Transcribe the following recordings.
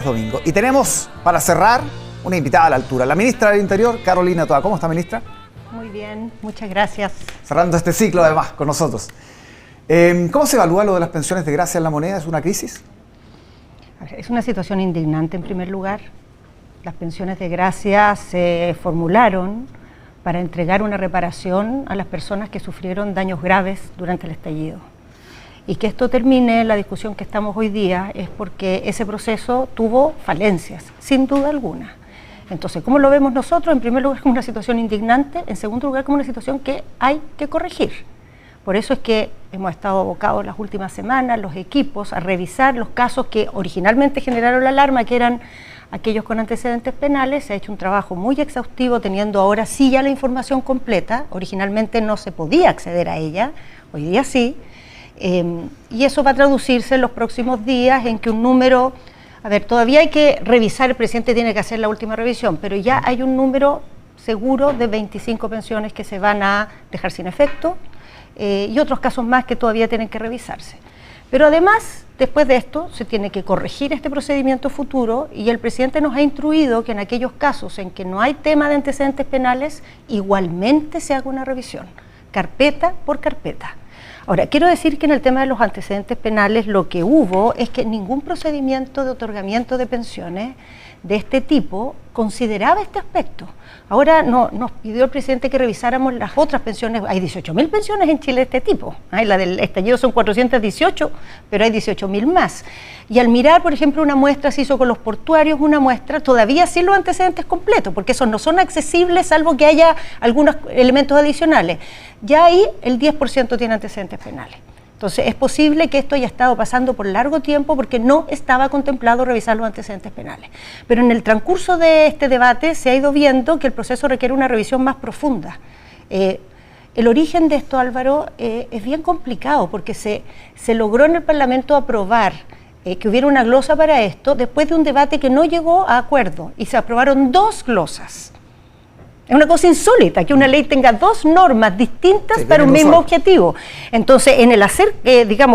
Domingo. Y tenemos, para cerrar, una invitada a la altura, la ministra del Interior, Carolina Toa. ¿Cómo está, ministra? Muy bien, muchas gracias. Cerrando este ciclo, además, con nosotros. ¿Cómo se evalúa lo de las pensiones de gracia en la moneda? ¿Es una crisis? Es una situación indignante, en primer lugar. Las pensiones de gracia se formularon para entregar una reparación a las personas que sufrieron daños graves durante el estallido. Y que esto termine, la discusión que estamos hoy día, es porque ese proceso tuvo falencias, sin duda alguna. Entonces, ¿cómo lo vemos nosotros? En primer lugar, como una situación indignante, en segundo lugar, como una situación que hay que corregir. Por eso es que hemos estado abocados las últimas semanas, los equipos, a revisar los casos que originalmente generaron la alarma, que eran aquellos con antecedentes penales. Se ha hecho un trabajo muy exhaustivo, teniendo ahora sí ya la información completa. Originalmente no se podía acceder a ella, hoy día sí. Y eso va a traducirse en los próximos días en que un número, todavía hay que revisar, el presidente tiene que hacer la última revisión, pero ya hay un número seguro de 25 pensiones que se van a dejar sin efecto y otros casos más que todavía tienen que revisarse. Pero además, después de esto, se tiene que corregir este procedimiento futuro y el presidente nos ha instruido que en aquellos casos en que no hay tema de antecedentes penales, igualmente se haga una revisión, carpeta por carpeta. Ahora, quiero decir que en el tema de los antecedentes penales lo que hubo es que ningún procedimiento de otorgamiento de pensiones de este tipo consideraba este aspecto. Ahora nos pidió el presidente que revisáramos las otras pensiones. Hay 18.000 pensiones en Chile de este tipo. La del estallido son 418, pero hay 18.000 más. Y al mirar, por ejemplo, una muestra se hizo con los portuarios, una muestra, todavía sin los antecedentes completos, porque esos no son accesibles salvo que haya algunos elementos adicionales. Ya ahí el 10% tiene antecedentes penales. Entonces es posible que esto haya estado pasando por largo tiempo porque no estaba contemplado revisar los antecedentes penales. Pero en el transcurso de este debate se ha ido viendo que el proceso requiere una revisión más profunda. El origen de esto, Álvaro, es bien complicado porque se logró en el Parlamento aprobar que hubiera una glosa para esto después de un debate que no llegó a acuerdo y se aprobaron 2 glosas. Es una cosa insólita que una ley tenga 2 normas distintas para un mismo objetivo. Entonces, en el hacer,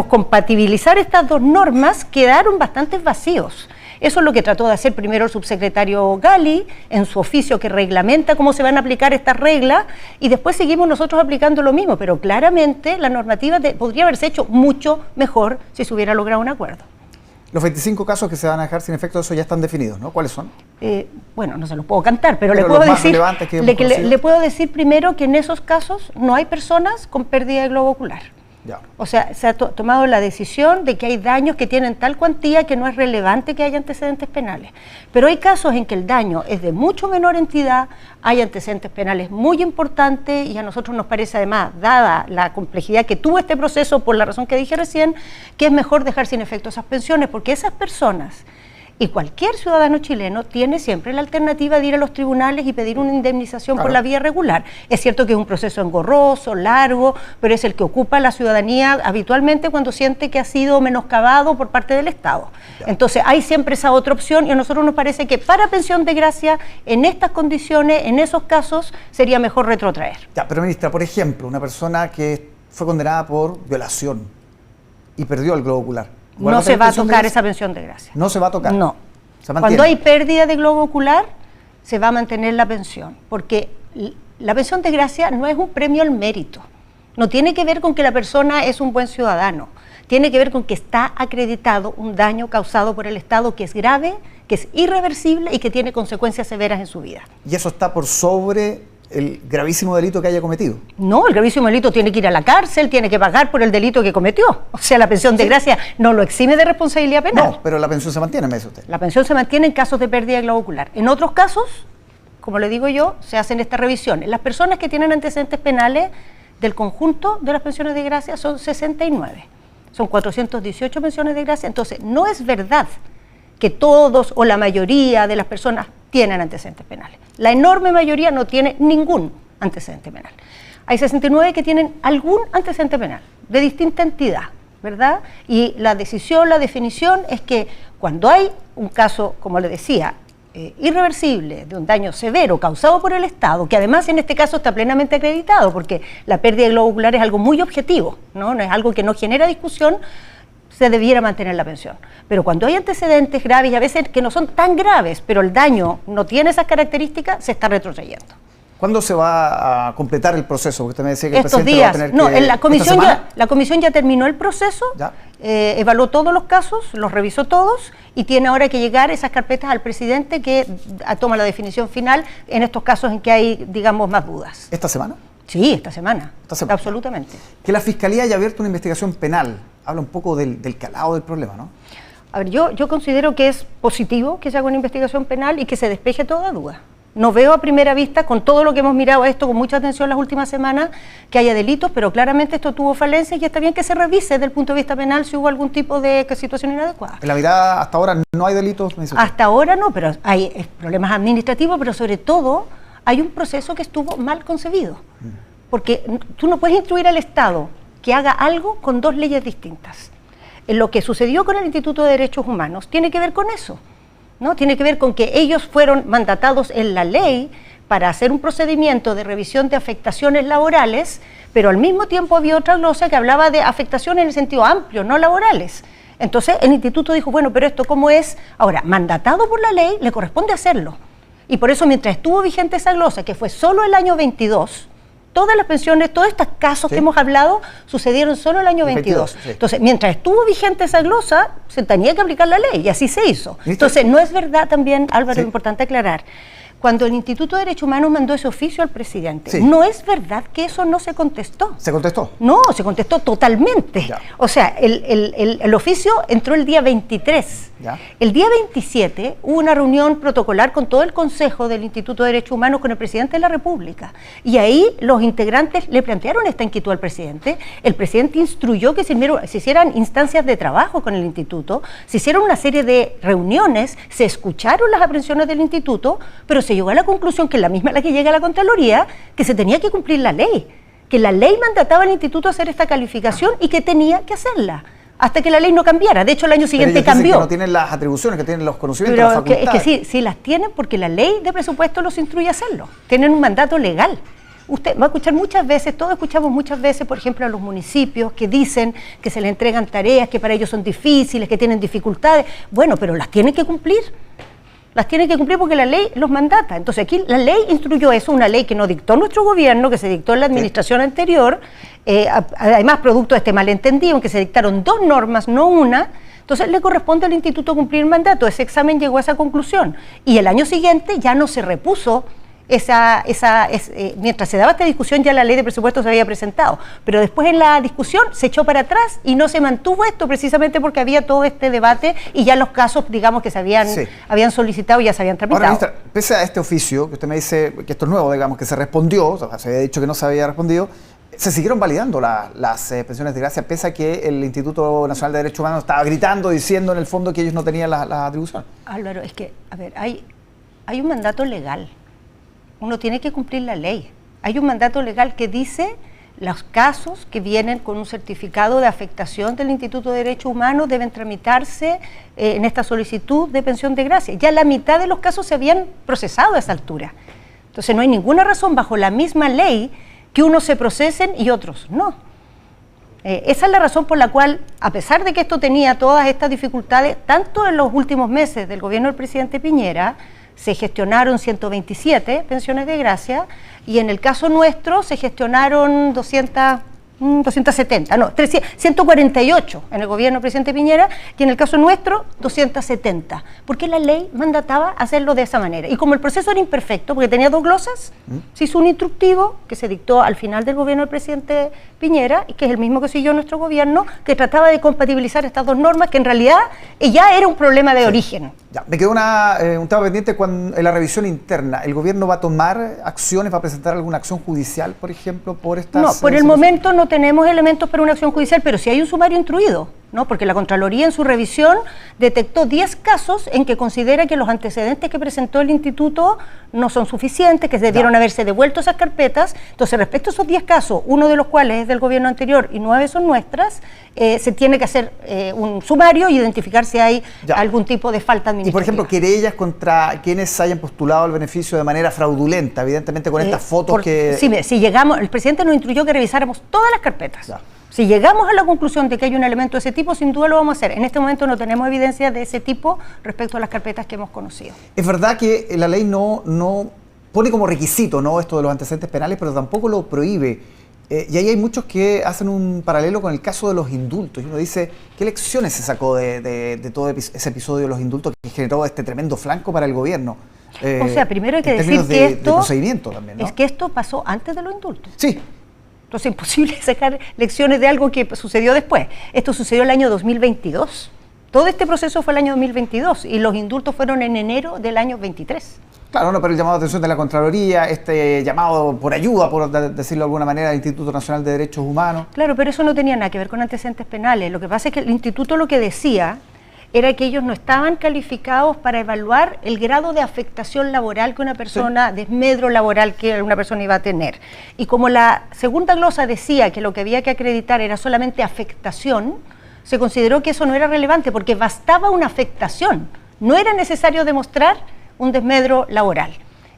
compatibilizar estas 2 normas, quedaron bastantes vacíos. Eso es lo que trató de hacer primero el subsecretario Gali en su oficio que reglamenta cómo se van a aplicar estas reglas y después seguimos nosotros aplicando lo mismo, pero claramente la normativa podría haberse hecho mucho mejor si se hubiera logrado un acuerdo. Los 25 casos que se van a dejar sin efecto, eso ya están definidos, ¿no? ¿Cuáles son? No se los puedo cantar, pero le puedo decir primero que en esos casos no hay personas con pérdida de globo ocular. Ya. O sea, se ha tomado la decisión de que hay daños que tienen tal cuantía que no es relevante que haya antecedentes penales. Pero hay casos en que el daño es de mucho menor entidad, hay antecedentes penales muy importantes y a nosotros nos parece además, dada la complejidad que tuvo este proceso por la razón que dije recién, que es mejor dejar sin efecto esas pensiones, porque esas personas y cualquier ciudadano chileno tiene siempre la alternativa de ir a los tribunales y pedir una indemnización por la vía regular. Es cierto que es un proceso engorroso, largo, pero es el que ocupa la ciudadanía habitualmente cuando siente que ha sido menoscabado por parte del Estado. Ya. Entonces hay siempre esa otra opción y a nosotros nos parece que para pensión de gracia, en estas condiciones, en esos casos, sería mejor retrotraer. Ya, pero ministra, por ejemplo, una persona que fue condenada por violación y perdió el globo ocular. No se va a tocar esa pensión de gracia. ¿No se va a tocar? No. Cuando hay pérdida de globo ocular, se va a mantener la pensión, porque la pensión de gracia no es un premio al mérito. No tiene que ver con que la persona es un buen ciudadano. Tiene que ver con que está acreditado un daño causado por el Estado que es grave, que es irreversible y que tiene consecuencias severas en su vida. ¿Y eso está por sobre el gravísimo delito que haya cometido? No, el gravísimo delito tiene que ir a la cárcel, tiene que pagar por el delito que cometió. O sea, la pensión de gracia no lo exime de responsabilidad penal. No, pero la pensión se mantiene, me dice usted. La pensión se mantiene en casos de pérdida de globo ocular. En otros casos, como le digo yo, se hacen estas revisiones. Las personas que tienen antecedentes penales del conjunto de las pensiones de gracia son 69. Son 418 pensiones de gracia. Entonces, no es verdad que todos o la mayoría de las personas tienen antecedentes penales. La enorme mayoría no tiene ningún antecedente penal. Hay 69 que tienen algún antecedente penal, de distinta entidad, ¿verdad? Y la definición es que cuando hay un caso, como le decía, irreversible, de un daño severo causado por el Estado, que además en este caso está plenamente acreditado, porque la pérdida de globo ocular es algo muy objetivo, ¿no? No es algo que no genera discusión. se debiera mantener la pensión. Pero cuando hay antecedentes graves, y a veces que no son tan graves, pero el daño no tiene esas características, se está retrocediendo. ¿Cuándo se va a completar el proceso? Porque usted me decía que Estos el presidente días, lo va a tener no, que, en la comisión ya terminó el proceso, ¿ya? Evaluó todos los casos, los revisó todos y tiene ahora que llegar esas carpetas al presidente que toma la definición final en estos casos en que hay, digamos, más dudas. ¿Esta semana? Sí, esta semana. Absolutamente. Que la Fiscalía haya abierto una investigación penal, habla un poco del calado del problema, ¿no? A ver, yo considero que es positivo que se haga una investigación penal y que se despeje toda duda. No veo a primera vista, con todo lo que hemos mirado esto con mucha atención las últimas semanas, que haya delitos, pero claramente esto tuvo falencias y está bien que se revise desde el punto de vista penal si hubo algún tipo de situación inadecuada. En la mirada, hasta ahora no hay delitos, me dice usted. Hasta ahora no, pero hay problemas administrativos, pero sobre todo hay un proceso que estuvo mal concebido. Porque tú no puedes instruir al Estado que haga algo con dos leyes distintas. En lo que sucedió con el Instituto de Derechos Humanos tiene que ver con eso, ¿no? Tiene que ver con que ellos fueron mandatados en la ley para hacer un procedimiento de revisión de afectaciones laborales, pero al mismo tiempo había otra glosa que hablaba de afectaciones en el sentido amplio, no laborales. Entonces el instituto dijo, bueno, pero esto ¿cómo es? Ahora, mandatado por la ley, le corresponde hacerlo. Y por eso mientras estuvo vigente esa glosa, que fue solo el año 22, todas las pensiones, todos estos casos que hemos hablado sucedieron solo el año 22. Entonces, mientras estuvo vigente esa glosa, se tenía que aplicar la ley y así se hizo. Entonces, no es verdad también, Álvaro, es importante aclarar, cuando el Instituto de Derechos Humanos mandó ese oficio al presidente, no es verdad que eso no se contestó. ¿Se contestó? No, se contestó totalmente. Ya. O sea, el oficio entró el día 23. Ya. El día 27 hubo una reunión protocolar con todo el Consejo del Instituto de Derechos Humanos con el presidente de la República. Y ahí los integrantes le plantearon esta inquietud al presidente. El presidente instruyó que se hicieran instancias de trabajo con el instituto, se hicieron una serie de reuniones, se escucharon las aprensiones del instituto, pero se llegó a la conclusión, que es la misma a la que llega la Contraloría, que se tenía que cumplir la ley, que la ley mandataba al instituto a hacer esta calificación y que tenía que hacerla, hasta que la ley no cambiara. De hecho, el año siguiente cambió. Que no tienen las atribuciones, que tienen los conocimientos, pero las facultades. Es que sí las tienen, porque la ley de presupuesto los instruye a hacerlo. Tienen un mandato legal. Usted va a escuchar muchas veces, todos escuchamos muchas veces, por ejemplo, a los municipios que dicen que se les entregan tareas que para ellos son difíciles, que tienen dificultades. Bueno, pero las tienen que cumplir. Las tienen que cumplir porque la ley los mandata. Entonces aquí la ley instruyó eso, una ley que no dictó nuestro gobierno, que se dictó en la administración anterior, además producto de este malentendido, en que se dictaron dos normas, no una. Entonces le corresponde al instituto cumplir el mandato. Ese examen llegó a esa conclusión. Y el año siguiente ya no se repuso mientras se daba esta discusión, ya la ley de presupuesto se había presentado, pero después en la discusión se echó para atrás y no se mantuvo esto, precisamente porque había todo este debate y ya los casos, digamos, que se habían solicitado y ya se habían tramitado. Ahora, ministra, pese a este oficio, que usted me dice que esto es nuevo, digamos, que se respondió, o sea, se había dicho que no se había respondido, se siguieron validando las pensiones de gracia, pese a que el Instituto Nacional de Derechos Humanos estaba gritando, diciendo en el fondo que ellos no tenían la atribución. Álvaro, es que, a ver, hay un mandato legal. Uno tiene que cumplir la ley. Hay un mandato legal que dice los casos que vienen con un certificado de afectación del Instituto de Derechos Humanos deben tramitarse en esta solicitud de pensión de gracia. Ya la mitad de los casos se habían procesado a esa altura. Entonces no hay ninguna razón bajo la misma ley que unos se procesen y otros no. Esa es la razón por la cual, a pesar de que esto tenía todas estas dificultades, tanto en los últimos meses del gobierno del presidente Piñera, se gestionaron 127 pensiones de gracia y en el caso nuestro se gestionaron 148 en el gobierno del presidente Piñera y en el caso nuestro 270, porque la ley mandataba hacerlo de esa manera. Y como el proceso era imperfecto, porque tenía dos glosas, se hizo un instructivo que se dictó al final del gobierno del presidente Piñera y que es el mismo que siguió nuestro gobierno, que trataba de compatibilizar estas dos normas, que en realidad ya era un problema de origen. Ya, me quedó un tema pendiente en la revisión interna. ¿El gobierno va a tomar acciones, va a presentar alguna acción judicial, por ejemplo, por estas? No, por el momento no tenemos elementos para una acción judicial, pero sí hay un sumario instruido, ¿no? Porque la Contraloría en su revisión detectó 10 casos en que considera que los antecedentes que presentó el instituto no son suficientes, que debieron haberse devuelto esas carpetas. Entonces, respecto a esos 10 casos, uno de los cuales es del gobierno anterior y 9 son nuestras, se tiene que hacer un sumario y identificar si hay algún tipo de falta administrativa. Y, por ejemplo, querellas contra quienes hayan postulado el beneficio de manera fraudulenta, evidentemente con estas fotos que... Sí, si llegamos, el presidente nos instruyó que revisáramos todas las carpetas. Si llegamos a la conclusión de que hay un elemento de ese tipo, sin duda lo vamos a hacer. En este momento no tenemos evidencia de ese tipo respecto a las carpetas que hemos conocido. Es verdad que la ley no pone como requisito, ¿no?, esto de los antecedentes penales, pero tampoco lo prohíbe. Y ahí hay muchos que hacen un paralelo con el caso de los indultos. Y uno dice, ¿qué lecciones se sacó de todo ese episodio de los indultos que generó este tremendo flanco para el gobierno? O sea, primero hay que decir que de procedimiento también, ¿no? es que esto pasó antes de los indultos. Sí. Entonces es imposible sacar lecciones de algo que sucedió después. Esto sucedió el año 2022. Todo este proceso fue el año 2022 y los indultos fueron en enero del año 23. Claro, no, pero el llamado de atención de la Contraloría, este llamado por ayuda, por decirlo de alguna manera, al Instituto Nacional de Derechos Humanos. Claro, pero eso no tenía nada que ver con antecedentes penales. Lo que pasa es que el instituto lo que decía era que ellos no estaban calificados para evaluar el grado de afectación laboral que una persona, sí, desmedro laboral que una persona iba a tener. Y como la segunda glosa decía que lo que había que acreditar era solamente afectación, se consideró que eso no era relevante porque bastaba una afectación. No era necesario demostrar un desmedro laboral.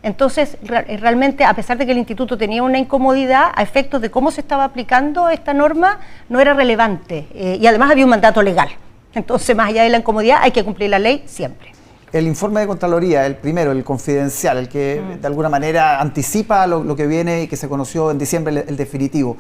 Entonces, realmente, a pesar de que el instituto tenía una incomodidad a efectos de cómo se estaba aplicando esta norma, no era relevante. Y además había un mandato legal. Entonces, más allá de la incomodidad, hay que cumplir la ley siempre. El informe de Contraloría, el primero, el confidencial, el que de alguna manera anticipa lo que viene y que se conoció en diciembre, el definitivo.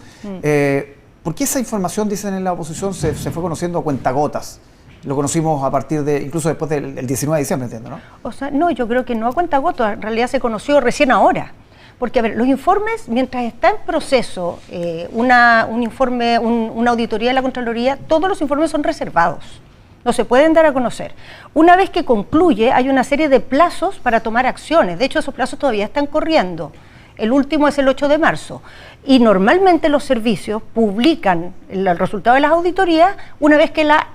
¿Por qué esa información, dicen en la oposición, se fue conociendo a cuentagotas? Lo conocimos a partir de, incluso después del 19 de diciembre, entiendo, ¿no? O sea, no, yo creo que no a cuentagotas, en realidad se conoció recién ahora. Porque, a ver, los informes, mientras está en proceso un informe, una auditoría de la Contraloría, todos los informes son reservados, no se pueden dar a conocer. Una vez que concluye, hay una serie de plazos para tomar acciones. De hecho, esos plazos todavía están corriendo. El último es el 8 de marzo. Y normalmente los servicios publican el resultado de las auditorías una vez que la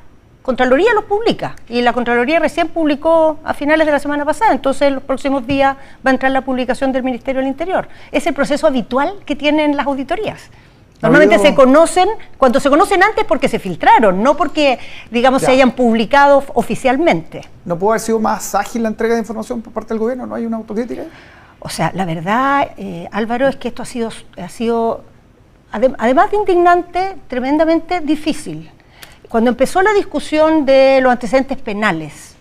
Contraloría los publica, y la Contraloría recién publicó a finales de la semana pasada, entonces en los próximos días va a entrar la publicación del Ministerio del Interior. Es el proceso habitual que tienen las auditorías. Normalmente se conocen, cuando se conocen antes porque se filtraron, no porque, digamos, se hayan publicado oficialmente. ¿No pudo haber sido más ágil la entrega de información por parte del gobierno? ¿No hay una autocrítica? O sea, la verdad, Álvaro, es que esto ha sido además de indignante, tremendamente difícil. Cuando empezó la discusión de los antecedentes penales,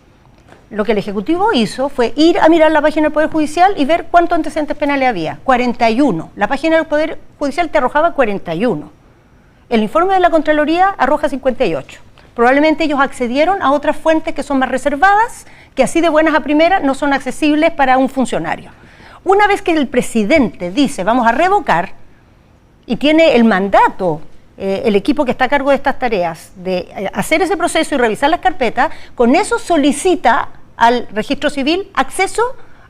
lo que el Ejecutivo hizo fue ir a mirar la página del Poder Judicial y ver cuántos antecedentes penales había. 41. La página del Poder Judicial te arrojaba 41. El informe de la Contraloría arroja 58. Probablemente ellos accedieron a otras fuentes que son más reservadas, que así de buenas a primeras no son accesibles para un funcionario. Una vez que el presidente dice vamos a revocar y tiene el mandato, el equipo que está a cargo de estas tareas, de hacer ese proceso y revisar las carpetas, con eso solicita al registro civil acceso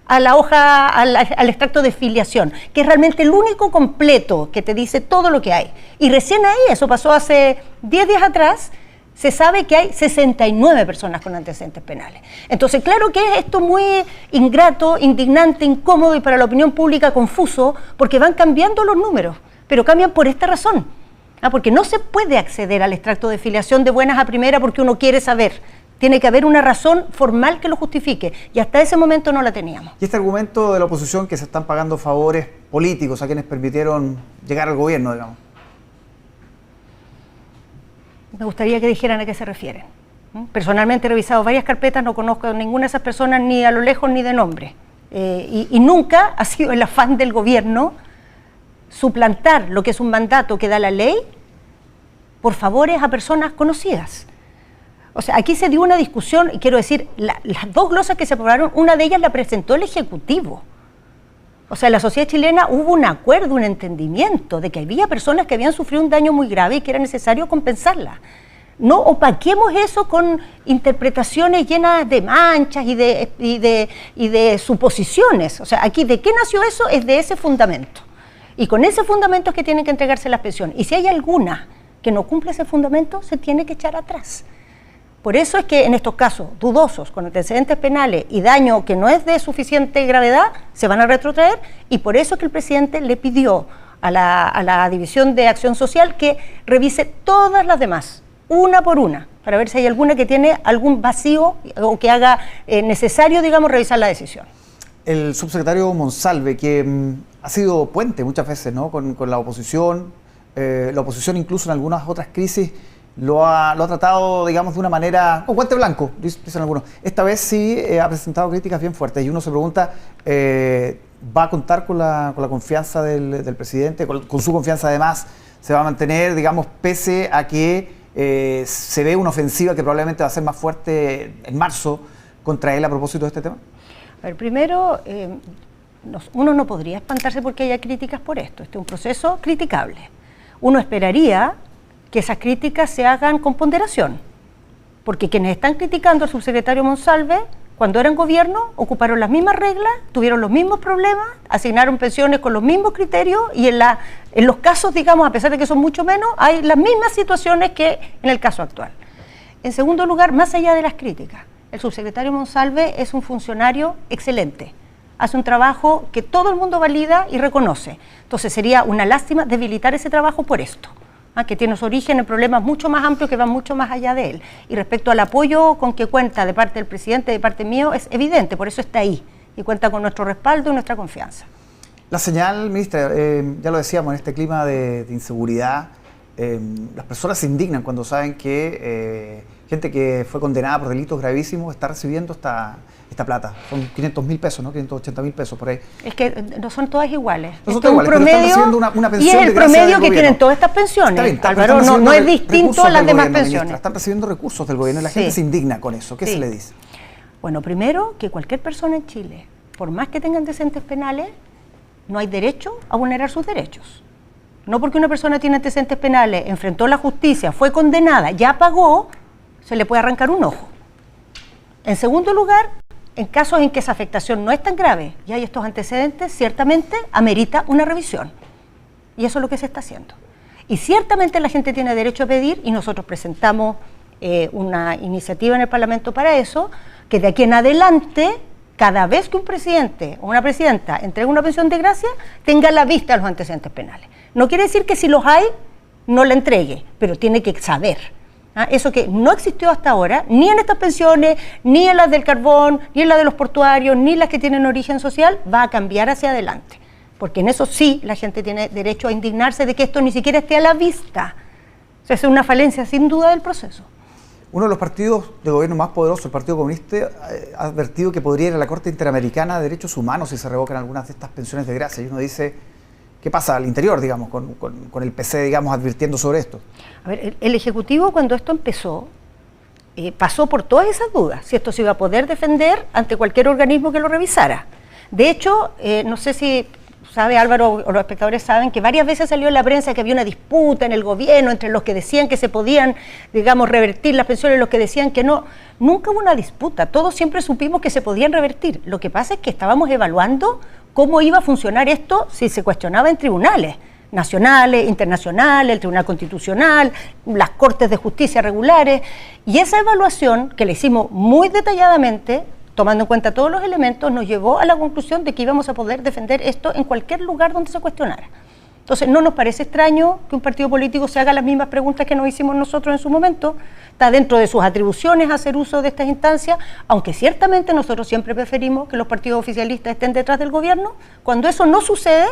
a la hoja, al extracto de filiación, que es realmente el único completo que te dice todo lo que hay. Y recién ahí, eso pasó hace 10 días atrás, se sabe que hay 69 personas con antecedentes penales. Entonces, claro que es esto muy ingrato, indignante, incómodo y para la opinión pública confuso, porque van cambiando los números, pero cambian por esta razón. Porque no se puede acceder al extracto de filiación de buenas a primera porque uno quiere saber. Tiene que haber una razón formal que lo justifique, y hasta ese momento no la teníamos. Y este argumento de la oposición que se están pagando favores políticos a quienes permitieron llegar al gobierno, digamos. Me gustaría que dijeran a qué se refieren. Personalmente he revisado varias carpetas, no conozco a ninguna de esas personas ni a lo lejos ni de nombre. Y nunca ha sido el afán del gobierno suplantar lo que es un mandato que da la ley por favores a personas conocidas. O sea, aquí se dio una discusión, y quiero decir, las dos glosas que se aprobaron, una de ellas la presentó el Ejecutivo. O sea, en la sociedad chilena hubo un acuerdo, un entendimiento de que había personas que habían sufrido un daño muy grave y que era necesario compensarla. No opaquemos eso con interpretaciones llenas de manchas y de suposiciones. O sea, aquí, ¿de qué nació eso? Es de ese fundamento. Y con ese fundamento es que tienen que entregarse las pensiones. Y si hay alguna que no cumple ese fundamento, se tiene que echar atrás. Por eso es que en estos casos dudosos, con antecedentes penales y daño que no es de suficiente gravedad, se van a retrotraer, y por eso es que el presidente le pidió a la División de Acción Social que revise todas las demás, una por una, para ver si hay alguna que tiene algún vacío o que haga necesario, digamos, revisar la decisión. El subsecretario Monsalve, que ha sido puente muchas veces, ¿no?, con la oposición, la oposición incluso en algunas otras crisis lo ha tratado, digamos, de una manera con guante blanco, dicen algunos. Esta vez sí ha presentado críticas bien fuertes y uno se pregunta, ¿va a contar con la confianza del presidente, con su confianza además? ¿Se va a mantener, digamos, pese a que se ve una ofensiva que probablemente va a ser más fuerte en marzo contra él a propósito de este tema? A ver, primero, uno no podría espantarse porque haya críticas por esto. Este es un proceso criticable. Uno esperaría que esas críticas se hagan con ponderación, porque quienes están criticando al subsecretario Monsalve, cuando eran gobierno, ocuparon las mismas reglas, tuvieron los mismos problemas, asignaron pensiones con los mismos criterios y en los casos, digamos, a pesar de que son mucho menos, hay las mismas situaciones que en el caso actual. En segundo lugar, más allá de las críticas, el subsecretario Monsalve es un funcionario excelente, hace un trabajo que todo el mundo valida y reconoce. Entonces sería una lástima debilitar ese trabajo por esto, que tiene su origen en problemas mucho más amplios que van mucho más allá de él. Y respecto al apoyo con que cuenta de parte del presidente, de parte mío, es evidente, por eso está ahí y cuenta con nuestro respaldo y nuestra confianza. La señal, ministra, ya lo decíamos, en este clima de inseguridad, las personas se indignan cuando saben que gente que fue condenada por delitos gravísimos está recibiendo esta plata. Son 500.000 pesos, ¿no? 580.000 pesos por ahí. Es que no son todas iguales. No son todas iguales, pero están recibiendo una pensión. Y es el promedio que tienen todas estas pensiones. Está bien, Álvaro, no es distinto a las demás pensiones. Ministra, están recibiendo recursos del gobierno y la gente se indigna con eso. ¿Qué se le dice? Bueno, primero, que cualquier persona en Chile, por más que tenga antecedentes penales, no hay derecho a vulnerar sus derechos. No porque una persona tiene antecedentes penales, enfrentó la justicia, fue condenada, ya pagó, se le puede arrancar un ojo. En segundo lugar, en casos en que esa afectación no es tan grave y hay estos antecedentes, ciertamente amerita una revisión. Y eso es lo que se está haciendo. Y ciertamente la gente tiene derecho a pedir, y nosotros presentamos una iniciativa en el Parlamento para eso, que de aquí en adelante, cada vez que un presidente o una presidenta entregue una pensión de gracia, tenga a la vista los antecedentes penales. No quiere decir que si los hay, no la entregue, pero tiene que saber. Eso que no existió hasta ahora, ni en estas pensiones, ni en las del carbón, ni en las de los portuarios, ni las que tienen origen social, va a cambiar hacia adelante. Porque en eso sí la gente tiene derecho a indignarse de que esto ni siquiera esté a la vista. O sea, es una falencia sin duda del proceso. Uno de los partidos de gobierno más poderosos, el Partido Comunista, ha advertido que podría ir a la Corte Interamericana de Derechos Humanos si se revocan algunas de estas pensiones de gracia. Y uno dice, ¿qué pasa al interior, digamos, con el PC, digamos, advirtiendo sobre esto? A ver, el Ejecutivo cuando esto empezó, pasó por todas esas dudas, si esto se iba a poder defender ante cualquier organismo que lo revisara. De hecho, no sé si sabe Álvaro o los espectadores saben que varias veces salió en la prensa que había una disputa en el gobierno entre los que decían que se podían, digamos, revertir las pensiones y los que decían que no. Nunca hubo una disputa, todos siempre supimos que se podían revertir. Lo que pasa es que estábamos evaluando cómo iba a funcionar esto si se cuestionaba en tribunales nacionales, internacionales, el Tribunal Constitucional, las Cortes de Justicia regulares, y esa evaluación que le hicimos muy detalladamente, tomando en cuenta todos los elementos, nos llevó a la conclusión de que íbamos a poder defender esto en cualquier lugar donde se cuestionara. Entonces, no nos parece extraño que un partido político se haga las mismas preguntas que nos hicimos nosotros en su momento. Está dentro de sus atribuciones hacer uso de estas instancias, aunque ciertamente nosotros siempre preferimos que los partidos oficialistas estén detrás del gobierno. Cuando eso no sucede,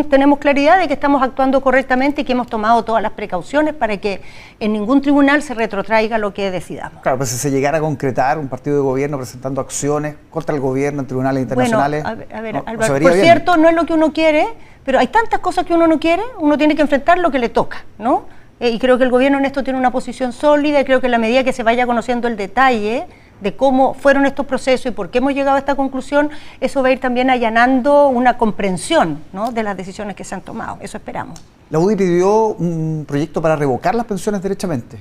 tenemos claridad de que estamos actuando correctamente y que hemos tomado todas las precauciones para que en ningún tribunal se retrotraiga lo que decidamos. Claro, pues si se llegara a concretar un partido de gobierno presentando acciones contra el gobierno en tribunales internacionales... Bueno, a ver, Álvaro, por cierto, no es lo que uno quiere, pero hay tantas cosas que uno no quiere, uno tiene que enfrentar lo que le toca, ¿no? Y creo que el gobierno en esto tiene una posición sólida y creo que en la medida que se vaya conociendo el detalle de cómo fueron estos procesos y por qué hemos llegado a esta conclusión, eso va a ir también allanando una comprensión, ¿no?, de las decisiones que se han tomado. Eso esperamos. La UDI pidió un proyecto para revocar las pensiones derechamente.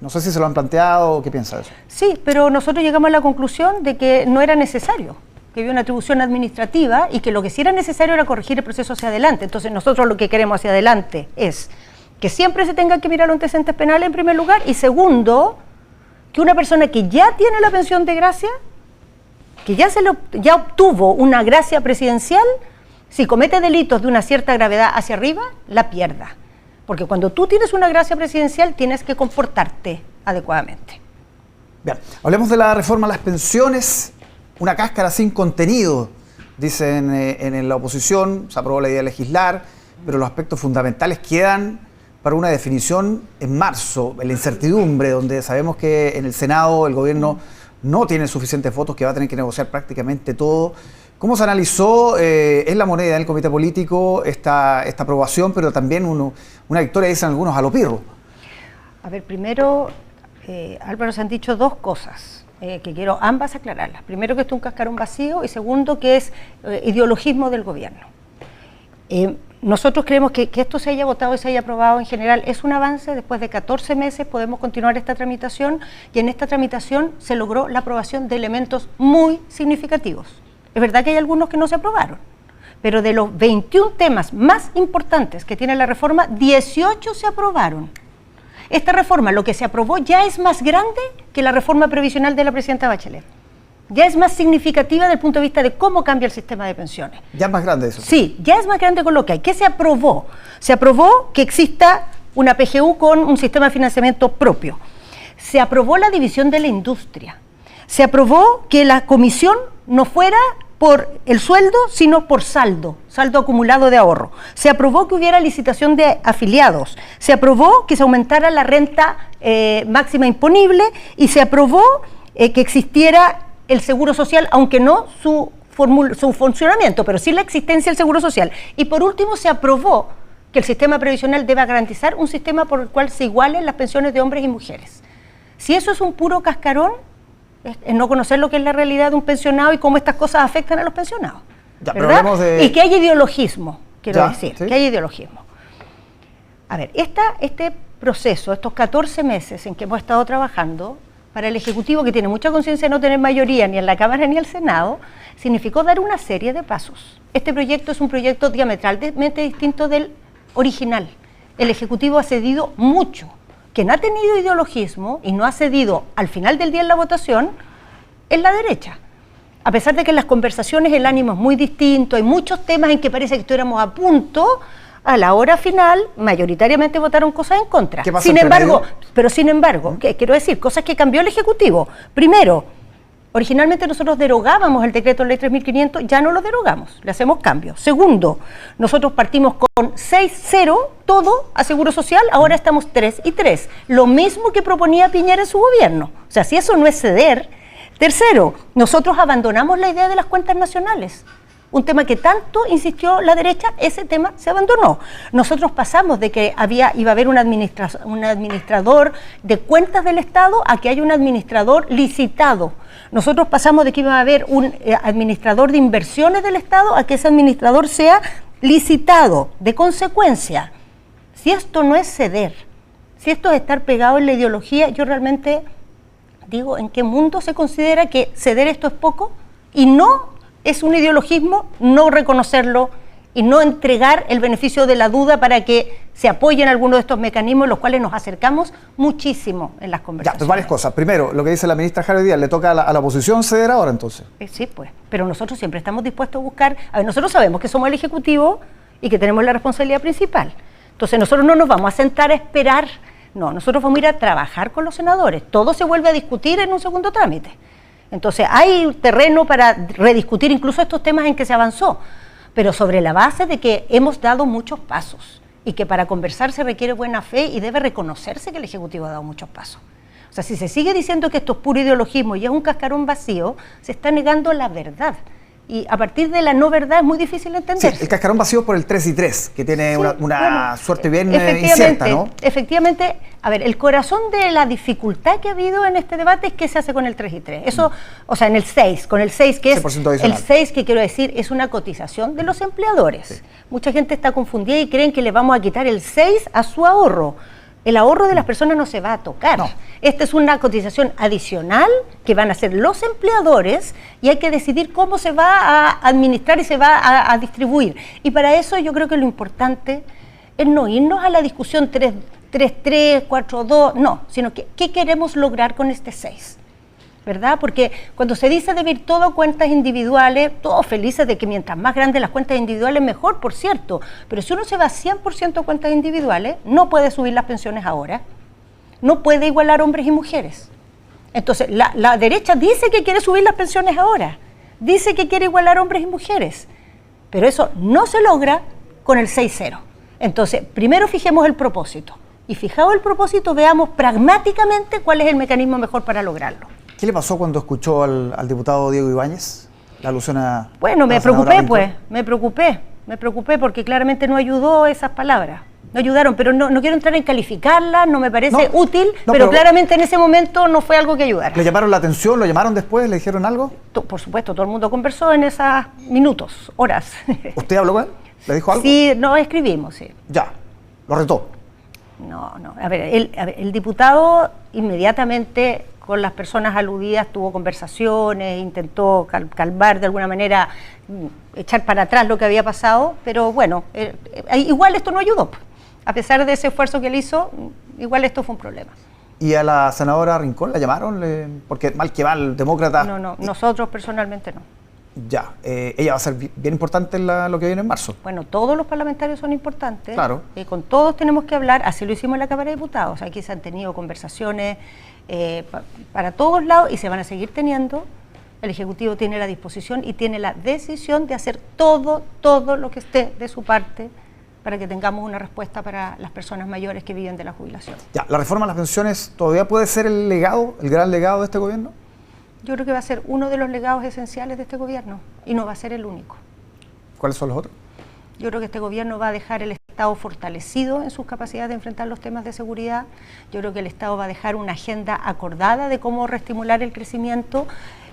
No sé si se lo han planteado o qué piensa de eso. Sí, pero nosotros llegamos a la conclusión de que no era necesario, que había una atribución administrativa y que lo que sí era necesario era corregir el proceso hacia adelante. Entonces nosotros lo que queremos hacia adelante es que siempre se tengan que mirar los antecedentes penales en primer lugar y segundo, que una persona que ya tiene la pensión de gracia, que ya obtuvo una gracia presidencial, si comete delitos de una cierta gravedad hacia arriba, la pierda. Porque cuando tú tienes una gracia presidencial, tienes que comportarte adecuadamente. Bien, hablemos de la reforma a las pensiones, una cáscara sin contenido, dicen en la oposición, se aprobó la idea de legislar, pero los aspectos fundamentales quedan para una definición en marzo, en la incertidumbre, donde sabemos que en el Senado el gobierno no tiene suficientes votos, que va a tener que negociar prácticamente todo. ¿Cómo se analizó en la moneda del comité político esta aprobación, pero también una victoria, dicen algunos, a lo pirro? A ver, primero, Álvaro, se han dicho dos cosas que quiero ambas aclararlas. Primero, que esto es un cascarón vacío, y segundo, que es ideologismo del gobierno. Nosotros creemos que esto se haya votado y se haya aprobado en general es un avance. Después de 14 meses podemos continuar esta tramitación, y en esta tramitación se logró la aprobación de elementos muy significativos. Es verdad que hay algunos que no se aprobaron, pero de los 21 temas más importantes que tiene la reforma, 18 se aprobaron. Esta reforma, lo que se aprobó, ya es más grande que la reforma previsional de la presidenta Bachelet. Ya es más significativa desde el punto de vista de cómo cambia el sistema de pensiones. ¿Ya es más grande eso? Sí, ya es más grande con lo que hay. ¿Qué se aprobó? Se aprobó que exista una PGU con un sistema de financiamiento propio. Se aprobó la división de la industria. Se aprobó que la comisión no fuera por el sueldo, sino por saldo acumulado de ahorro. Se aprobó que hubiera licitación de afiliados. Se aprobó que se aumentara la renta máxima imponible, y se aprobó que existiera el seguro social, aunque no su funcionamiento, pero sí la existencia del seguro social. Y por último, se aprobó que el sistema previsional deba garantizar un sistema por el cual se igualen las pensiones de hombres y mujeres. Si eso es un puro cascarón, es no conocer lo que es la realidad de un pensionado y cómo estas cosas afectan a los pensionados. Ya, pero hablemos de... Y que hay ideologismo, quiero decir, ¿sí? Que hay ideologismo. A ver, este proceso, estos 14 meses en que hemos estado trabajando, para el Ejecutivo, que tiene mucha conciencia de no tener mayoría ni en la Cámara ni en el Senado, significó dar una serie de pasos. Este proyecto es un proyecto diametralmente distinto del original. El Ejecutivo ha cedido mucho. Quien ha tenido ideologismo y no ha cedido al final del día en la votación es la derecha. A pesar de que en las conversaciones el ánimo es muy distinto, hay muchos temas en que parece que estuviéramos a punto, a la hora final, mayoritariamente votaron cosas en contra. ¿Qué pasa sin embargo, quiero decir, cosas que cambió el Ejecutivo. Primero, originalmente nosotros derogábamos el decreto ley 3.500, ya no lo derogamos, le hacemos cambios. Segundo, nosotros partimos con 6-0, todo a Seguro Social, ahora estamos 3-3. Lo mismo que proponía Piñera en su gobierno. O sea, si eso no es ceder. Tercero, nosotros abandonamos la idea de las cuentas nacionales. Un tema que tanto insistió la derecha, ese tema se abandonó. Nosotros pasamos de que iba a haber un administrador de cuentas del Estado a que haya un administrador licitado. Nosotros pasamos de que iba a haber un administrador de inversiones del Estado a que ese administrador sea licitado. De consecuencia, si esto no es ceder, si esto es estar pegado en la ideología, yo realmente digo, ¿en qué mundo se considera que ceder esto es poco? Y no es un ideologismo no reconocerlo y no entregar el beneficio de la duda para que se apoyen algunos de estos mecanismos, los cuales nos acercamos muchísimo en las conversaciones. Ya, pues varias cosas. Primero, lo que dice la ministra Jara hoy día, ¿le toca a la oposición ceder ahora entonces? Sí, pues, pero nosotros siempre estamos dispuestos a buscar, a ver, nosotros sabemos que somos el Ejecutivo y que tenemos la responsabilidad principal. Entonces nosotros no nos vamos a sentar a esperar, no, nosotros vamos a ir a trabajar con los senadores. Todo se vuelve a discutir en un segundo trámite. Entonces hay terreno para rediscutir incluso estos temas en que se avanzó, pero sobre la base de que hemos dado muchos pasos y que para conversar se requiere buena fe y debe reconocerse que el Ejecutivo ha dado muchos pasos. O sea, si se sigue diciendo que esto es puro ideologismo y es un cascarón vacío, se está negando la verdad. Y a partir de la no verdad es muy difícil entender. Sí, el cascarón vacío por el 3-3, que tiene una suerte bien efectivamente, incierta, ¿no? Efectivamente, a ver, el corazón de la dificultad que ha habido en este debate es qué se hace con el 3-3. Eso, o sea, en el 6, con el 6, que es el 6, que quiero decir, es una cotización de los empleadores. Sí. Mucha gente está confundida y creen que le vamos a quitar el 6 a su ahorro. El ahorro de las personas no se va a tocar. No. Esta es una cotización adicional que van a hacer los empleadores y hay que decidir cómo se va a administrar y se va a distribuir. Y para eso yo creo que lo importante es no irnos a la discusión 3-3, 4-2, no, sino que ¿qué queremos lograr con este 6? ¿Verdad? Porque cuando se dice de ir todo a cuentas individuales, todos felices de que mientras más grandes las cuentas individuales mejor, por cierto, pero si uno se va 100% a cuentas individuales, no puede subir las pensiones ahora, no puede igualar hombres y mujeres. Entonces, la derecha dice que quiere subir las pensiones ahora, dice que quiere igualar hombres y mujeres, pero eso no se logra con el 6-0. Entonces, primero fijemos el propósito. Y fijado el propósito, veamos pragmáticamente cuál es el mecanismo mejor para lograrlo. ¿Qué le pasó cuando escuchó al diputado Diego Ibáñez la alusión a... Bueno, me preocupé pues, me preocupé porque claramente no ayudó esas palabras. No ayudaron, pero no quiero entrar en calificarlas, no me parece útil, pero claramente en ese momento no fue algo que ayudara. ¿Le llamaron la atención? ¿Lo llamaron después? ¿Le dijeron algo? Por supuesto, todo el mundo conversó en esos minutos, horas. ¿Usted habló con él? ¿Le dijo algo? Sí, no, escribimos, sí. Ya, lo retó. No, a ver, el diputado inmediatamente con las personas aludidas tuvo conversaciones, intentó calmar de alguna manera, echar para atrás lo que había pasado, pero bueno, igual esto no ayudó. A pesar de ese esfuerzo que él hizo, igual esto fue un problema. ¿Y a la senadora Rincón la llamaron? Porque mal que va el demócrata... No, nosotros personalmente no. Ya, ella va a ser bien importante en lo que viene en marzo. Bueno, todos los parlamentarios son importantes. Claro. Con todos tenemos que hablar, así lo hicimos en la Cámara de Diputados. Aquí se han tenido conversaciones para todos lados y se van a seguir teniendo. El Ejecutivo tiene la disposición y tiene la decisión de hacer todo lo que esté de su parte para que tengamos una respuesta para las personas mayores que viven de la jubilación. Ya, ¿la reforma a las pensiones todavía puede ser el gran legado de este gobierno? Yo creo que va a ser uno de los legados esenciales de este gobierno y no va a ser el único. ¿Cuáles son los otros? Yo creo que este gobierno va a dejar el Estado fortalecido en sus capacidades de enfrentar los temas de seguridad. Yo creo que el Estado va a dejar una agenda acordada de cómo reestimular el crecimiento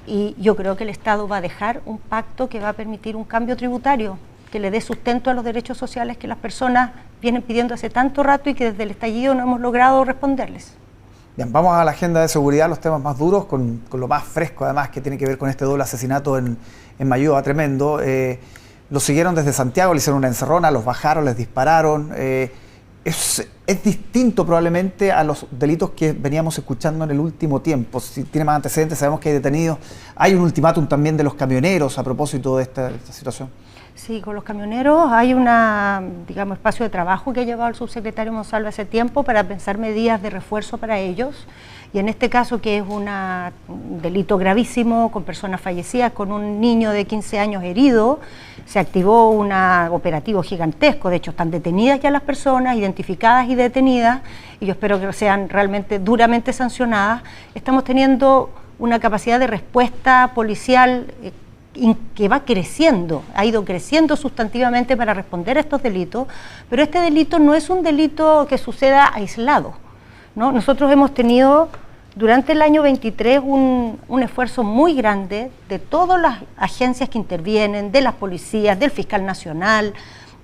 y yo creo que el Estado va a dejar un pacto que va a permitir un cambio tributario que le dé sustento a los derechos sociales que las personas vienen pidiendo hace tanto rato y que desde el estallido no hemos logrado responderles. Bien, vamos a la agenda de seguridad, los temas más duros, con lo más fresco además que tiene que ver con este doble asesinato en Mayúa, tremendo. Los siguieron desde Santiago, le hicieron una encerrona, los bajaron, les dispararon. Es distinto probablemente a los delitos que veníamos escuchando en el último tiempo. Si tiene más antecedentes, sabemos que hay detenidos. Hay un ultimátum también de los camioneros a propósito de esta situación. Sí, con los camioneros hay espacio de trabajo que ha llevado el subsecretario Monsalve hace tiempo para pensar medidas de refuerzo para ellos. Y en este caso, que es un delito gravísimo, con personas fallecidas, con un niño de 15 años herido, se activó un operativo gigantesco. De hecho, están detenidas ya las personas, identificadas y detenidas, y yo espero que sean realmente duramente sancionadas. Estamos teniendo una capacidad de respuesta policial que va creciendo, ha ido creciendo sustantivamente para responder a estos delitos, pero este delito no es un delito que suceda aislado, ¿no? Nosotros hemos tenido durante el año 23 un esfuerzo muy grande de todas las agencias que intervienen, de las policías, del fiscal nacional,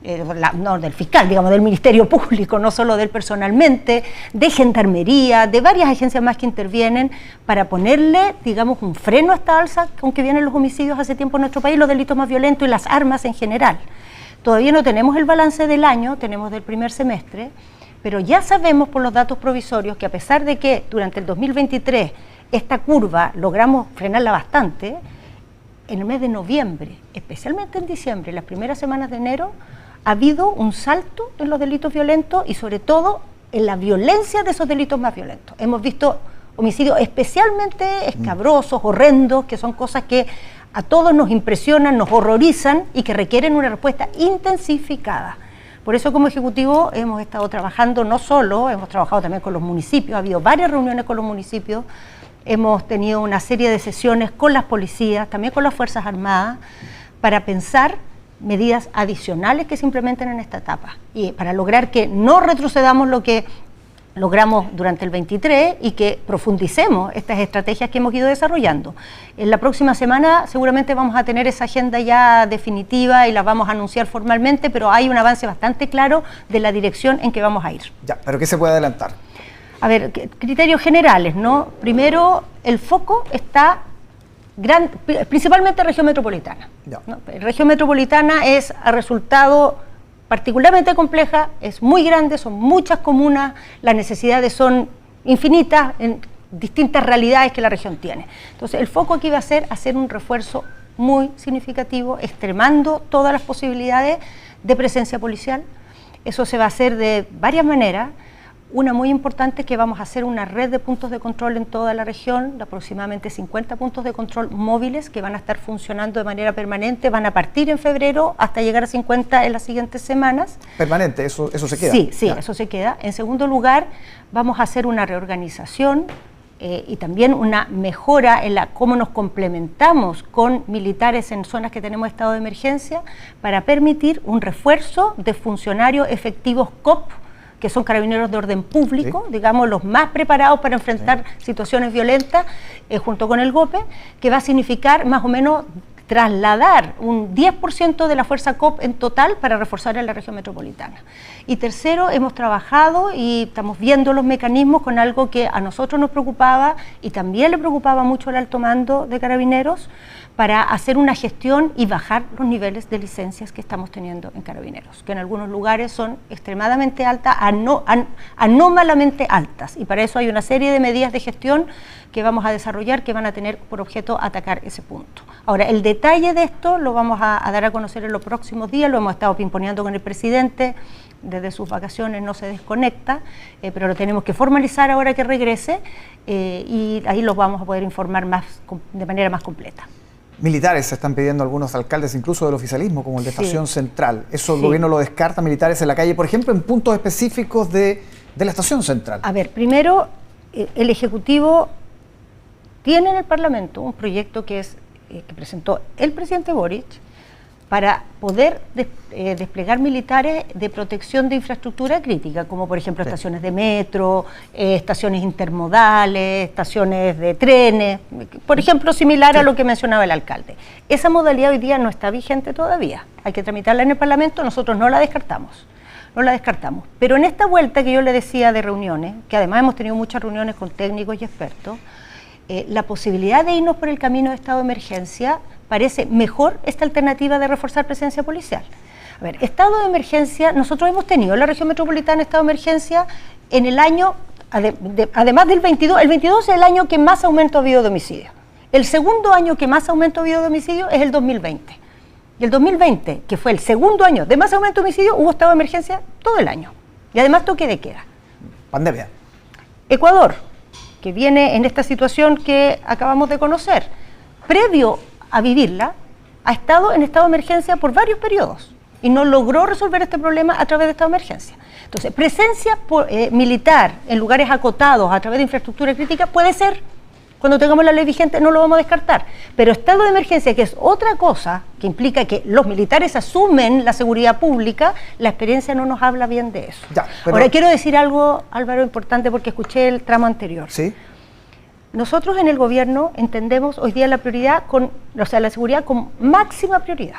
del fiscal, del Ministerio Público, no solo de él personalmente, de Gendarmería, de varias agencias más que intervienen para ponerle, un freno a esta alza con que vienen los homicidios hace tiempo en nuestro país, los delitos más violentos y las armas en general. Todavía no tenemos el balance del año, tenemos del primer semestre, pero ya sabemos por los datos provisorios que a pesar de que durante el 2023 esta curva logramos frenarla bastante, en el mes de noviembre, especialmente en diciembre, las primeras semanas de enero, ha habido un salto en los delitos violentos y sobre todo en la violencia de esos delitos más violentos. Hemos visto homicidios especialmente escabrosos, horrendos, que son cosas que a todos nos impresionan, nos horrorizan y que requieren una respuesta intensificada. Por eso como Ejecutivo hemos estado trabajando no solo, hemos trabajado también con los municipios, ha habido varias reuniones con los municipios, hemos tenido una serie de sesiones con las policías, también con las Fuerzas Armadas, para pensar medidas adicionales que se implementen en esta etapa y para lograr que no retrocedamos lo que logramos durante el 23 y que profundicemos estas estrategias que hemos ido desarrollando. En la próxima semana seguramente vamos a tener esa agenda ya definitiva y la vamos a anunciar formalmente, pero hay un avance bastante claro de la dirección en que vamos a ir. Ya, ¿pero qué se puede adelantar? A ver, criterios generales, ¿no? Primero, el foco está principalmente región metropolitana, ¿no? Región metropolitana ha resultado particularmente compleja, es muy grande, son muchas comunas, las necesidades son infinitas en distintas realidades que la región tiene. Entonces el foco aquí va a ser hacer un refuerzo muy significativo, extremando todas las posibilidades de presencia policial. Eso se va a hacer de varias maneras. Una muy importante es que vamos a hacer una red de puntos de control en toda la región, de aproximadamente 50 puntos de control móviles que van a estar funcionando de manera permanente, van a partir en febrero hasta llegar a 50 en las siguientes semanas. ¿Permanente? ¿Eso se queda? Sí, eso se queda. En segundo lugar, vamos a hacer una reorganización y también una mejora en cómo nos complementamos con militares en zonas que tenemos estado de emergencia para permitir un refuerzo de funcionarios efectivos COP, que son carabineros de orden público, ¿sí? Digamos, los más preparados para enfrentar situaciones violentas, junto con el GOPE, que va a significar más o menos trasladar un 10% de la fuerza COP en total para reforzar en la región metropolitana. Y tercero, hemos trabajado y estamos viendo los mecanismos con algo que a nosotros nos preocupaba y también le preocupaba mucho al alto mando de Carabineros, para hacer una gestión y bajar los niveles de licencias que estamos teniendo en Carabineros, que en algunos lugares son extremadamente altas, anómalamente altas, y para eso hay una serie de medidas de gestión que vamos a desarrollar que van a tener por objeto atacar ese punto. Ahora, el detalle de esto lo vamos a dar a conocer en los próximos días, lo hemos estado pimponeando con el presidente, desde sus vacaciones no se desconecta, pero lo tenemos que formalizar ahora que regrese, y ahí los vamos a poder informar de manera más completa. Militares se están pidiendo algunos alcaldes, incluso del oficialismo, como el de Estación Central. ¿Eso el gobierno lo descarta, militares en la calle, por ejemplo, en puntos específicos de la Estación Central? A ver, primero, el Ejecutivo tiene en el Parlamento un proyecto que presentó el presidente Boric para poder desplegar militares de protección de infraestructura crítica, como por ejemplo estaciones de metro, estaciones intermodales, estaciones de trenes, por ejemplo, similar a lo que mencionaba el alcalde. Esa modalidad hoy día no está vigente todavía, hay que tramitarla en el Parlamento, nosotros no la descartamos. Pero en esta vuelta que yo le decía de reuniones, que además hemos tenido muchas reuniones con técnicos y expertos, la posibilidad de irnos por el camino de estado de emergencia parece mejor esta alternativa de reforzar presencia policial. A ver, estado de emergencia, nosotros hemos tenido en la región metropolitana estado de emergencia en el año, además del 22, el 22 es el año que más aumento ha habido de homicidios. El segundo año que más aumento ha habido de homicidios es el 2020. Y el 2020, que fue el segundo año de más aumento de homicidios, hubo estado de emergencia todo el año. Y además toque de queda. Pandemia. Ecuador, que viene en esta situación que acabamos de conocer, previo a vivirla, ha estado en estado de emergencia por varios periodos y no logró resolver este problema a través de estado de emergencia. Entonces, presencia militar en lugares acotados a través de infraestructura crítica puede ser, cuando tengamos la ley vigente no lo vamos a descartar, pero estado de emergencia, que es otra cosa, que implica que los militares asumen la seguridad pública, la experiencia no nos habla bien de eso. Ahora quiero decir algo, Álvaro, importante, porque escuché el tramo anterior. ¿Sí? Nosotros en el gobierno entendemos hoy día la prioridad, la seguridad con máxima prioridad.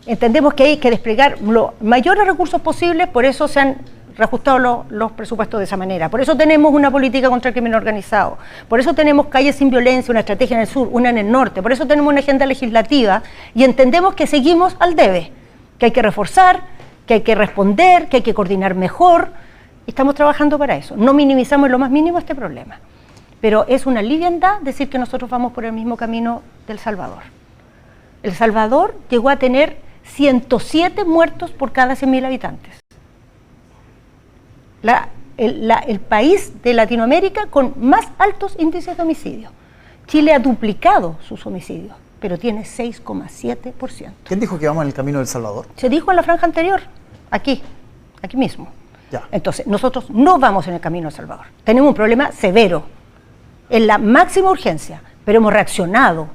Entendemos que hay que desplegar los mayores recursos posibles, por eso se han reajustado los presupuestos de esa manera. Por eso tenemos una política contra el crimen organizado, por eso tenemos calles sin violencia, una estrategia en el sur, una en el norte, por eso tenemos una agenda legislativa y entendemos que seguimos al debe, que hay que reforzar, que hay que responder, que hay que coordinar mejor. Estamos trabajando para eso. No minimizamos en lo más mínimo este problema. Pero es una liviandad decir que nosotros vamos por el mismo camino del Salvador. El Salvador llegó a tener 107 muertos por cada 100.000 habitantes. El país de Latinoamérica con más altos índices de homicidio. Chile ha duplicado sus homicidios, pero tiene 6,7%. ¿Quién dijo que vamos en el camino del Salvador? Se dijo en la franja anterior, aquí mismo. Ya. Entonces, nosotros no vamos en el camino del Salvador. Tenemos un problema severo, en la máxima urgencia, pero hemos reaccionado,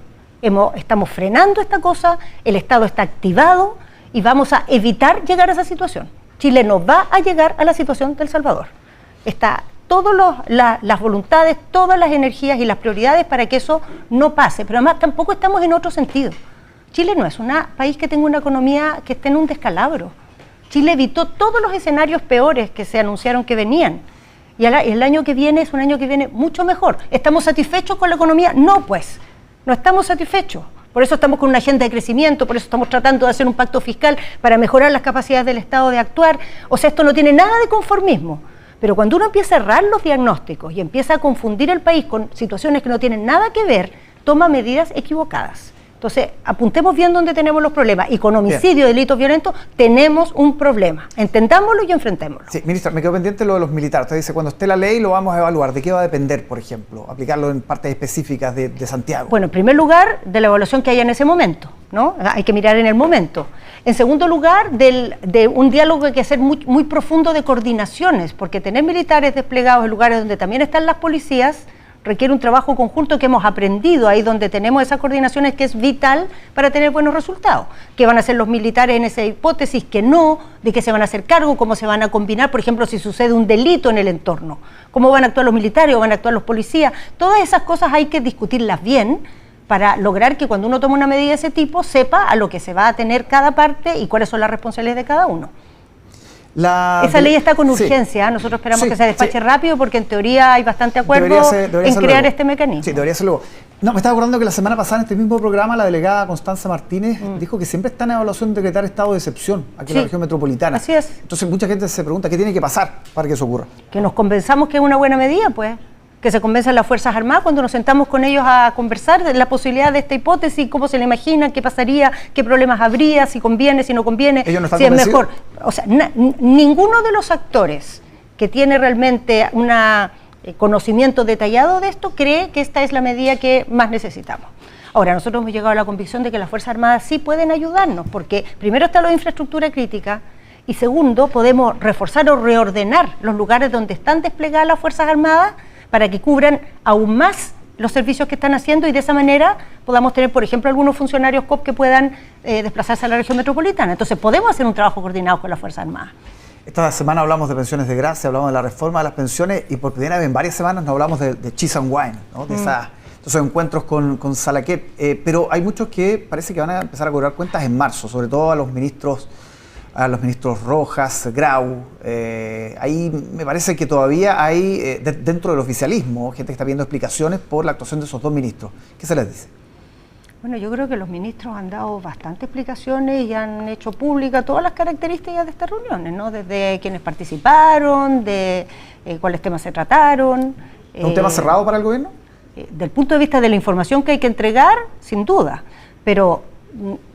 estamos frenando esta cosa, el Estado está activado y vamos a evitar llegar a esa situación. Chile no va a llegar a la situación del Salvador. Está todas las voluntades, todas las energías y las prioridades para que eso no pase, pero además tampoco estamos en otro sentido. Chile no es un país que tenga una economía que esté en un descalabro. Chile evitó todos los escenarios peores que se anunciaron que venían. Y el año que viene es un año que viene mucho mejor. ¿Estamos satisfechos con la economía? No, pues, no estamos satisfechos. Por eso estamos con una agenda de crecimiento, por eso estamos tratando de hacer un pacto fiscal para mejorar las capacidades del Estado de actuar. O sea, esto no tiene nada de conformismo. Pero cuando uno empieza a errar los diagnósticos y empieza a confundir el país con situaciones que no tienen nada que ver, toma medidas equivocadas. Entonces, apuntemos bien dónde tenemos los problemas. Y con homicidio, delitos violentos, tenemos un problema. Entendámoslo y enfrentémoslo. Sí, ministra, me quedo pendiente lo de los militares. Usted dice, cuando esté la ley lo vamos a evaluar. ¿De qué va a depender, por ejemplo? Aplicarlo en partes específicas de Santiago. Bueno, en primer lugar, de la evaluación que haya en ese momento, ¿no? Hay que mirar en el momento. En segundo lugar, de un diálogo que hay que hacer muy profundo de coordinaciones, porque tener militares desplegados en lugares donde también están las policías requiere un trabajo conjunto que hemos aprendido ahí donde tenemos esas coordinaciones, que es vital para tener buenos resultados. ¿Qué van a hacer los militares en esa hipótesis? Que no, de qué se van a hacer cargo, cómo se van a combinar, por ejemplo, si sucede un delito en el entorno, cómo van a actuar los militares o van a actuar los policías. Todas esas cosas hay que discutirlas bien para lograr que cuando uno toma una medida de ese tipo sepa a lo que se va a tener cada parte y cuáles son las responsabilidades de cada uno. Esa ley está con urgencia, sí. Nosotros esperamos que se despache rápido porque en teoría hay bastante acuerdo en crear este mecanismo. Sí, debería ser luego. No, me estaba acordando que la semana pasada en este mismo programa la delegada Constanza Martínez dijo que siempre está en evaluación de decretar estado de excepción aquí en la región metropolitana. Así es. Entonces mucha gente se pregunta qué tiene que pasar para que eso ocurra. Que nos convenzamos que es una buena medida, pues. Que se convenzan las Fuerzas Armadas cuando nos sentamos con ellos a conversar de la posibilidad de esta hipótesis, cómo se le imaginan, qué pasaría, qué problemas habría, si conviene, si no conviene, ¿Ellos no están si es convencidos? mejor. O sea, ninguno de los actores que tiene realmente un conocimiento detallado de esto cree que esta es la medida que más necesitamos. Ahora, nosotros hemos llegado a la convicción de que las Fuerzas Armadas sí pueden ayudarnos, porque primero está la infraestructura crítica, y segundo, podemos reforzar o reordenar los lugares donde están desplegadas las Fuerzas Armadas para que cubran aún más los servicios que están haciendo y de esa manera podamos tener, por ejemplo, algunos funcionarios COP que puedan desplazarse a la región metropolitana. Entonces podemos hacer un trabajo coordinado con las Fuerzas Armadas. Esta semana hablamos de pensiones de gracia, hablamos de la reforma de las pensiones y por primera vez en varias semanas nos hablamos de Cheese and Wine, ¿no? De esos encuentros con Salaquet. Pero hay muchos que parece que van a empezar a cobrar cuentas en marzo, sobre todo a los ministros Rojas, Grau. Ahí me parece que todavía hay, dentro del oficialismo, gente que está pidiendo explicaciones por la actuación de esos dos ministros. ¿Qué se les dice? Bueno, yo creo que los ministros han dado bastantes explicaciones y han hecho públicas todas las características de estas reuniones, ¿no? Desde quienes participaron, de cuáles temas se trataron. ¿Es un tema cerrado para el gobierno? Del punto de vista de la información que hay que entregar, sin duda, pero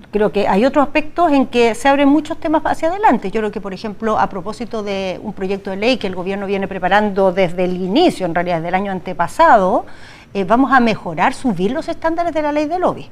creo que hay otros aspectos en que se abren muchos temas hacia adelante. Yo creo que, por ejemplo, a propósito de un proyecto de ley que el gobierno viene preparando desde el inicio, en realidad desde el año antepasado, vamos a mejorar, subir los estándares de la ley de lobby.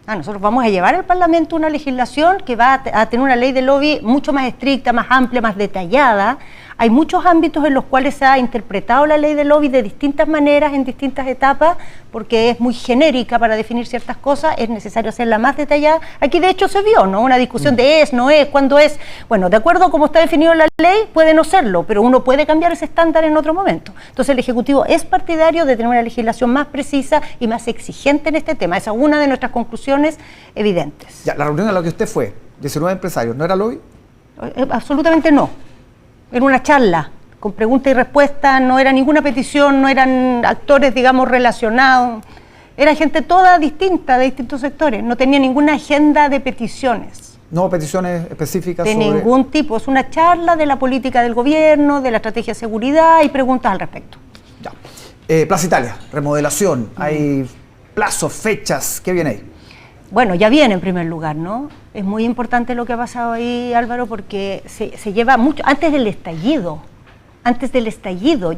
Nosotros vamos a llevar al Parlamento una legislación que va a tener una ley de lobby mucho más estricta, más amplia, más detallada. Hay muchos ámbitos en los cuales se ha interpretado la ley de lobby de distintas maneras, en distintas etapas, porque es muy genérica para definir ciertas cosas, es necesario hacerla más detallada. Aquí de hecho se vio, ¿no? Una discusión de no es, cuándo es. Bueno, de acuerdo a cómo está definido la ley, puede no serlo, pero uno puede cambiar ese estándar en otro momento. Entonces el Ejecutivo es partidario de tener una legislación más precisa y más exigente en este tema. Esa es una de nuestras conclusiones evidentes. Ya, la reunión a la que usted fue, 19 empresarios, ¿no era lobby? Absolutamente no. Era una charla con pregunta y respuesta, no era ninguna petición, no eran actores, digamos, relacionados. Era gente toda distinta, de distintos sectores. No tenía ninguna agenda de peticiones. ¿No peticiones específicas de ningún tipo. Es una charla de la política del gobierno, de la estrategia de seguridad y preguntas al respecto. Ya. Plaza Italia, remodelación. ¿Hay plazos, fechas? ¿Qué viene ahí? Bueno, ya viene en primer lugar, ¿no? Es muy importante lo que ha pasado ahí, Álvaro, porque se lleva mucho, antes del estallido,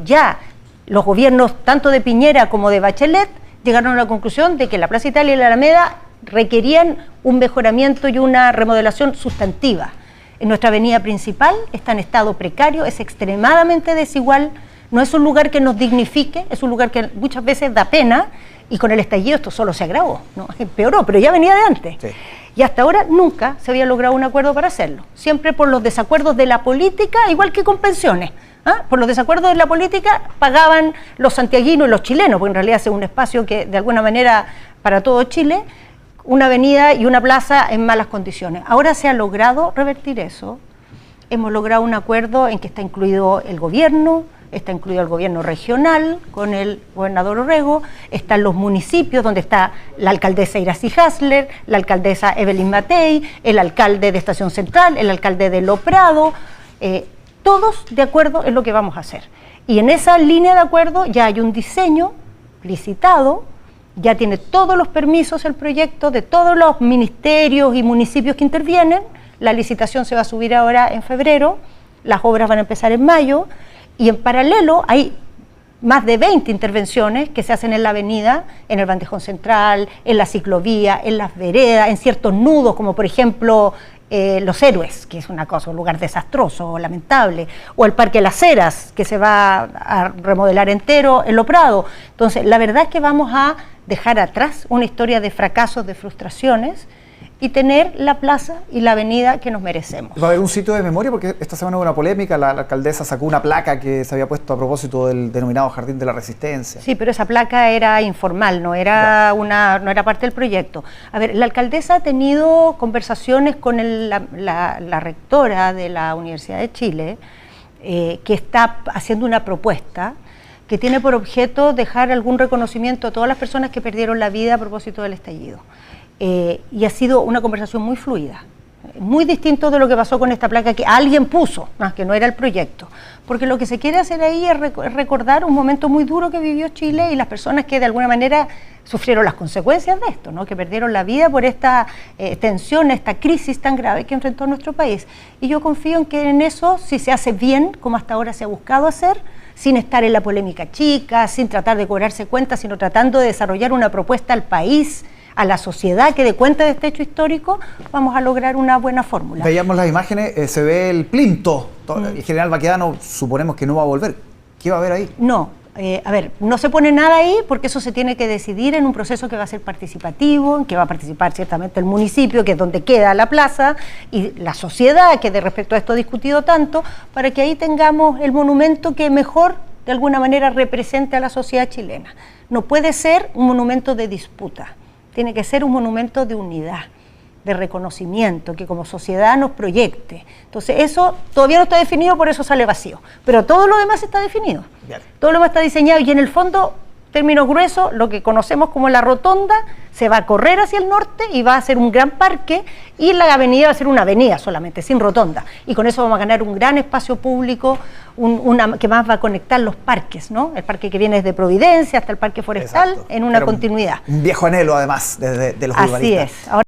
ya los gobiernos, tanto de Piñera como de Bachelet, llegaron a la conclusión de que la Plaza Italia y la Alameda requerían un mejoramiento y una remodelación sustantiva. En nuestra avenida principal está en estado precario, es extremadamente desigual, no es un lugar que nos dignifique, es un lugar que muchas veces da pena, y con el estallido esto solo se agravó, ¿no? Empeoró, pero ya venía de antes. Sí. Y hasta ahora nunca se había logrado un acuerdo para hacerlo. Siempre por los desacuerdos de la política, igual que con pensiones. Por los desacuerdos de la política pagaban los santiaguinos y los chilenos, porque en realidad es un espacio que de alguna manera para todo Chile, una avenida y una plaza en malas condiciones. Ahora se ha logrado revertir eso. Hemos logrado un acuerdo en que está incluido el gobierno, está incluido el gobierno regional con el gobernador Orrego, están los municipios donde está la alcaldesa Iracy Hasler, la alcaldesa Evelyn Matei, el alcalde de Estación Central, el alcalde de Lo Prado, todos de acuerdo en lo que vamos a hacer. Y en esa línea de acuerdo ya hay un diseño licitado ya tiene todos los permisos el proyecto de todos los ministerios y municipios que intervienen. La licitación se va a subir ahora en febrero, las obras van a empezar en mayo, y en paralelo hay más de 20 intervenciones que se hacen en la avenida, en el bandejón central, en la ciclovía, en las veredas, en ciertos nudos, como por ejemplo Los Héroes, que es una cosa, un lugar desastroso, lamentable, o el Parque Las Heras, que se va a remodelar entero en Lo Prado. Entonces, la verdad es que vamos a dejar atrás una historia de fracasos, de frustraciones, y tener la plaza y la avenida que nos merecemos. ¿Va a haber un sitio de memoria? Porque esta semana hubo una polémica, la alcaldesa sacó una placa que se había puesto a propósito del denominado Jardín de la Resistencia. Sí, pero esa placa era informal, no era parte del proyecto. A ver, la alcaldesa ha tenido conversaciones con la rectora de la Universidad de Chile, que está haciendo una propuesta que tiene por objeto dejar algún reconocimiento a todas las personas que perdieron la vida a propósito del estallido. Y ha sido una conversación muy fluida, muy distinto de lo que pasó con esta placa que alguien puso, que no era el proyecto, porque lo que se quiere hacer ahí es recordar un momento muy duro que vivió Chile y las personas que de alguna manera sufrieron las consecuencias de esto, que perdieron la vida por esta tensión, esta crisis tan grave que enfrentó nuestro país. Y yo confío en que en eso, si se hace bien, como hasta ahora se ha buscado hacer, sin estar en la polémica chica, sin tratar de cobrarse cuentas, sino tratando de desarrollar una propuesta al país, a la sociedad que dé cuenta de este hecho histórico, vamos a lograr una buena fórmula. Veíamos las imágenes, se ve el plinto. El general Baquedano suponemos que no va a volver. ¿Qué va a haber ahí? No, a ver, no se pone nada ahí porque eso se tiene que decidir en un proceso que va a ser participativo, en que va a participar ciertamente el municipio, que es donde queda la plaza, y la sociedad, que de respecto a esto ha discutido tanto, para que ahí tengamos el monumento que mejor, de alguna manera, represente a la sociedad chilena. No puede ser un monumento de disputa. Tiene que ser un monumento de unidad, de reconocimiento, que como sociedad nos proyecte. Entonces eso todavía no está definido, por eso sale vacío. Pero todo lo demás está definido. Bien. Todo lo demás está diseñado y en el fondo, términos gruesos, lo que conocemos como la rotonda, se va a correr hacia el norte y va a ser un gran parque, y la avenida va a ser una avenida solamente, sin rotonda. Y con eso vamos a ganar un gran espacio público, que más va a conectar los parques, el parque que viene desde Providencia hasta el parque forestal. Exacto. En una continuidad. Un viejo anhelo además de los urbanistas. Así es. Ahora